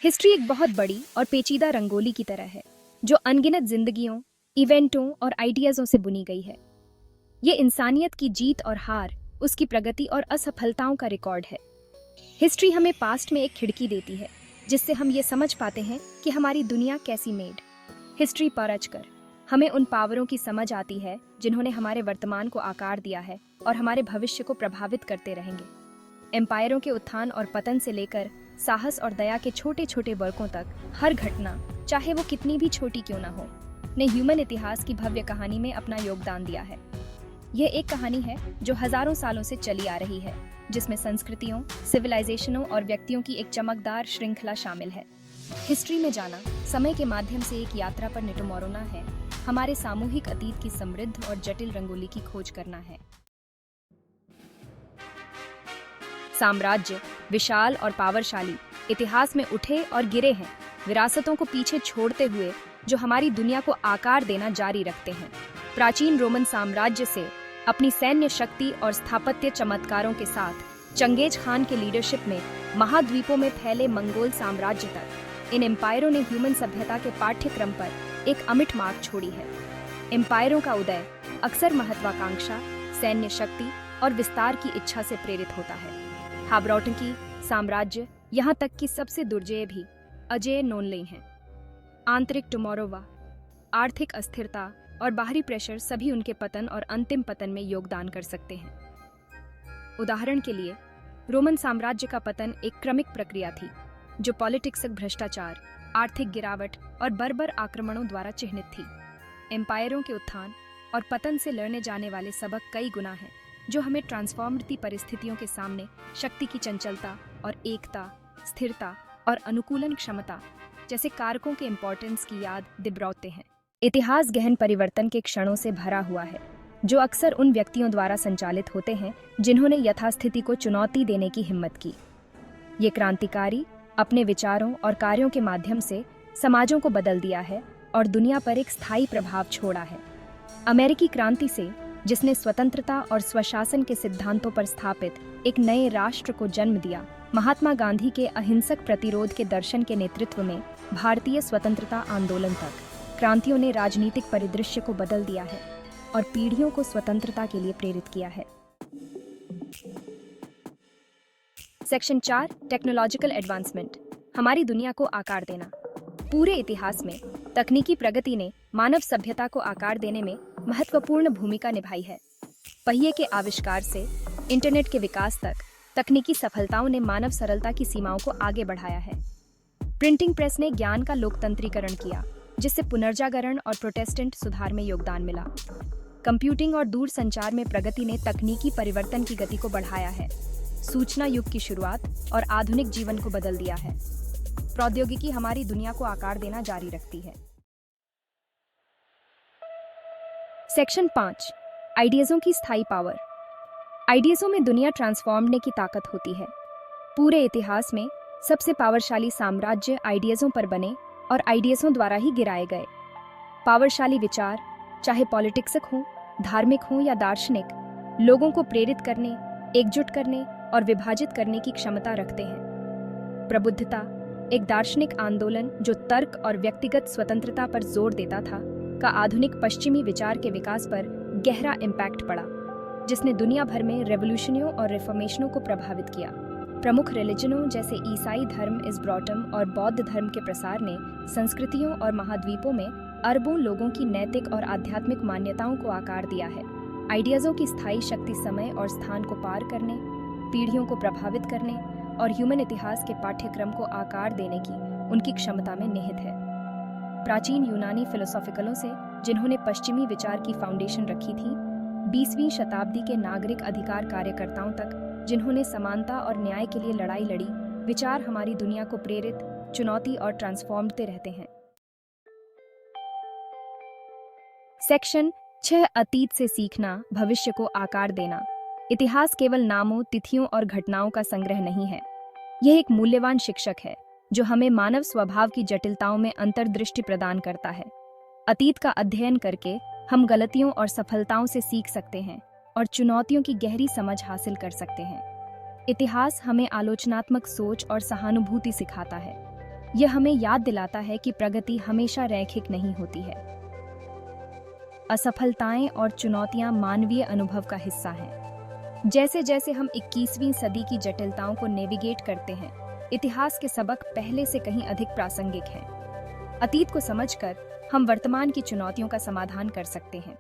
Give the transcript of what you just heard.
History एक बहुत बड़ी और पेचीदा रंगोली की तरह है जो अनगिनत जिंदगियों, इवेंटों और आइडियाजों से बुनी गई है। ये इंसानियत की जीत और हार, उसकी प्रगति और असफलताओं का रिकॉर्ड है। हिस्ट्री हमें पास्ट में एक खिड़की देती है जिससे हम ये समझ पाते हैं कि हमारी दुनिया कैसी मेड। हिस्ट्री परखकर हमें उन पावरों की समझ आती है जिन्होंने हमारे वर्तमान को आकार दिया है और हमारे भविष्य को प्रभावित करते रहेंगे। एम्पायरों के उत्थान और पतन से लेकर साहस और दया के छोटे छोटे वर्कों तक, हर घटना, चाहे वो कितनी भी छोटी क्यों ना हो, ने ह्यूमन इतिहास की भव्य कहानी में अपना योगदान दिया है। यह एक कहानी है जो हजारों सालों से चली आ रही है, जिसमें संस्कृतियों, सिविलाइजेशनों और व्यक्तियों की एक चमकदार श्रृंखला शामिल है। हिस्ट्री में जाना समय के माध्यम से एक यात्रा पर निटुमोरना है, हमारे सामूहिक अतीत की समृद्ध और जटिल रंगोली की खोज करना है। साम्राज्य विशाल और पावरशाली इतिहास में उठे और गिरे हैं, विरासतों को पीछे छोड़ते हुए जो हमारी दुनिया को आकार देना जारी रखते हैं। प्राचीन रोमन साम्राज्य से अपनी सैन्य शक्ति और स्थापत्य चमत्कारों के साथ चंगेज खान के लीडरशिप में महाद्वीपों में फैले मंगोल साम्राज्य तक, इन एम्पायरों ने ह्यूमन सभ्यता के पाठ्यक्रम पर एक अमिट मार्क छोड़ी है। एम्पायरों का उदय अक्सर महत्वाकांक्षा, सैन्य शक्ति और विस्तार की इच्छा से प्रेरित होता है। हाब्रोटंकी साम्राज्य, यहाँ तक कि सबसे दुर्जय भी अजेय नोनलेई हैं। आंतरिक टुमोरोवा, आर्थिक अस्थिरता और बाहरी प्रेशर सभी उनके पतन और अंतिम पतन में योगदान कर सकते हैं। उदाहरण के लिए, रोमन साम्राज्य का पतन एक क्रमिक प्रक्रिया थी जो पॉलिटिक्स, भ्रष्टाचार, आर्थिक गिरावट और बर्बर आक्रमणों द्वारा चिह्नित थी। एम्पायरों के उत्थान और पतन से लड़ने जाने वाले सबक कई गुना हैं, जो हमें ट्रांसफॉर्मती परिस्थितियों के सामने शक्ति की चंचलता और एकता, स्थिरता और अनुकूलन क्षमता जैसे कारकों के इम्पोर्टेंस की याद दिलाते हैं। इतिहास गहन परिवर्तन के क्षणों से भरा हुआ है जो अक्सर उन व्यक्तियों द्वारा संचालित होते हैं जिन्होंने यथास्थिति को चुनौती देने की हिम्मत की। ये क्रांतिकारी अपने विचारों और कार्यों के माध्यम से समाजों को बदल दिया है और दुनिया पर एक स्थायी प्रभाव छोड़ा है। अमेरिकी क्रांति से, जिसने स्वतंत्रता और स्वशासन के सिद्धांतों पर स्थापित एक नए राष्ट्र को जन्म दिया, महात्मा गांधी के अहिंसक प्रतिरोध के दर्शन के नेतृत्व में भारतीय स्वतंत्रता आंदोलन तक, क्रांतियों ने राजनीतिक परिदृश्य को बदल दिया है और पीढ़ियों को स्वतंत्रता के लिए प्रेरित किया है। सेक्शन 4, टेक्नोलॉजिकल एडवांसमेंट, हमारी दुनिया को आकार देना। पूरे इतिहास में तकनीकी प्रगति ने मानव सभ्यता को आकार देने में महत्वपूर्ण भूमिका निभाई है। पहिए के आविष्कार से इंटरनेट के विकास तक, तकनीकी सफलताओं ने मानव सरलता की सीमाओं को आगे बढ़ाया है। प्रिंटिंग प्रेस ने ज्ञान का लोकतंत्रीकरण किया, जिससे पुनर्जागरण और प्रोटेस्टेंट सुधार में योगदान मिला। कंप्यूटिंग और दूर संचार में प्रगति ने तकनीकी परिवर्तन की गति को बढ़ाया है। सूचना युग की शुरुआत और आधुनिक जीवन को बदल दिया है। प्रौद्योगिकी हमारी दुनिया को आकार देना जारी रखती है। सेक्शन 5, आइडियाजों की स्थायी पावर। आइडियाजों में दुनिया ट्रांसफॉर्मने की ताकत होती है। पूरे इतिहास में सबसे पावरशाली साम्राज्य आइडियाजों पर बने और आइडियाजों द्वारा ही गिराए गए। पावरशाली विचार, चाहे पॉलिटिक्सक हो, धार्मिक हो या दार्शनिक, लोगों को प्रेरित करने, एकजुट करने और विभाजित करने की क्षमता रखते हैं। प्रबुद्धता, एक दार्शनिक आंदोलन जो तर्क और व्यक्तिगत स्वतंत्रता पर जोर देता था, का आधुनिक पश्चिमी विचार के विकास पर गहरा इम्पैक्ट पड़ा, जिसने दुनिया भर में रेवोल्यूशनों और रिफॉर्मेशनों को प्रभावित किया। प्रमुख रिलीजनों जैसे ईसाई धर्म, इस्ब्रॉटम और बौद्ध धर्म के प्रसार ने संस्कृतियों और महाद्वीपों में अरबों लोगों की नैतिक और आध्यात्मिक मान्यताओं को आकार दिया है। आइडियाजों की स्थायी शक्ति समय और स्थान को पार करने, पीढ़ियों को प्रभावित करने और ह्यूमन इतिहास के पाठ्यक्रम को आकार देने की उनकी क्षमता में निहित है। प्राचीन यूनानी फिलोसॉफिकलों से, जिन्होंने पश्चिमी विचार की फाउंडेशन रखी थी, 20वीं शताब्दी के नागरिक अधिकार कार्यकर्ताओं तक, जिन्होंने समानता और न्याय के लिए लड़ाई लड़ी, विचार हमारी दुनिया को प्रेरित, चुनौती और ट्रांसफॉर्मते रहते हैं। सेक्शन 6, अतीत से सीखना, भविष्य को आकार देना। इतिहास केवल नामों, तिथियों और घटनाओं का संग्रह नहीं है। यह एक मूल्यवान शिक्षक है जो हमें मानव स्वभाव की जटिलताओं में अंतर्दृष्टि प्रदान करता है। अतीत का अध्ययन करके हम गलतियों और सफलताओं से सीख सकते हैं और चुनौतियों की गहरी समझ हासिल कर सकते हैं। इतिहास हमें आलोचनात्मक सोच और सहानुभूति सिखाता है। यह हमें याद दिलाता है कि प्रगति हमेशा रैखिक नहीं होती है। असफलताएं और चुनौतियां मानवीय अनुभव का हिस्सा हैं। जैसे जैसे हम 21वीं सदी की जटिलताओं को नेविगेट करते हैं, इतिहास के सबक पहले से कहीं अधिक प्रासंगिक हैं। अतीत को समझकर हम वर्तमान की चुनौतियों का समाधान कर सकते हैं।